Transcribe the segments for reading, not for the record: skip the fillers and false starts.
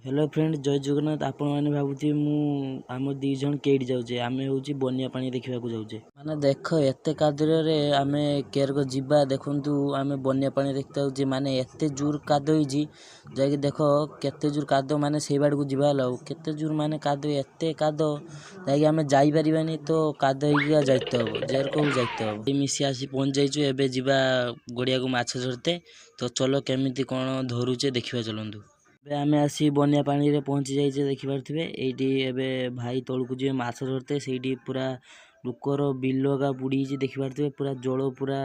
Hello friend जय जगन्नाथ आपण मैंने भावुथि मु आम दी जन केडी जाऊे आम हूँ बनिया पानी देखा जाऊे माने देख एत कादुरे आम केयर को जीवा देखु आम बनिया पानी देखते जाऊे माने एत जोर काद जाकि देख केते जोर काद माने से बाड़ को जीवा केते जोर माने काद एत काद जाकि आम जापरानी तो काद जाते हम जेर को जाते हम मिसी आसी पहुँच जाइए एवं जीवा गड़िया को माछ धरते तो चलो केमी कौन धरुचे देखा चलतु आम आसी बनिया पानी रे पहुँची जाइए देखिपे ये भाई तौक जी माछ धरते से पूरा लुकर बिलगा बुड़ी देखिपे पूरा जल पूरा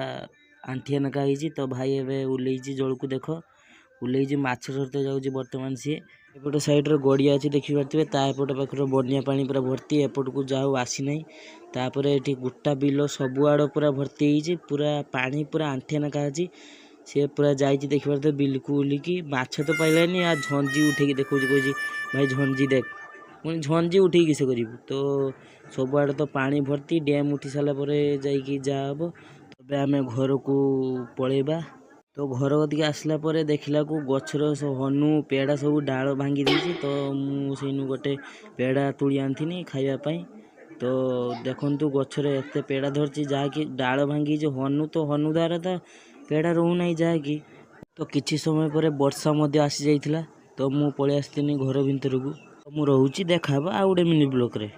आंठिए नका तो भाई एवं ओल्ल जल को देख ओल्ल माछ धरते जाऊँगी बर्तमान सी एपट साइड रे गड़िया अच्छी देखिपे तापट पाखर बनिया पानी पूरा भर्ती एपट को जाओ आसी ना तापर ये गोटा बिल सबुआड़ पूरा भर्ती पूरा पानी पूरा आंठिए नका सी पूरा जाइए देखिए बिल को उलिकी माछ तो पाइलानी आ झंझी उठे देखो कह भाई झंझी देख पुणी झंझी उठे किस कर तो सबुआड़े तो पानी भर्ती डैम उठी सारापर जाब तब आम घर को पलैबा तो घर कतिक आसला देखला को गचर हनु पेड़ा सब डाल भांगी देती तो मुझे गोटे पेड़ा तुली आनी खावाई तो देखु गचर एत पेड़ा धरती जहाँकि डाल भांगी हनु तो हनु द्वारा तो पेड़ा रोना जहाँकि तो किसी समय पर वर्षा आसी जाइथिला तो मु पलि आसनी घर भितर को मुझे देखा आ गोटे मिनी ब्लॉक रे।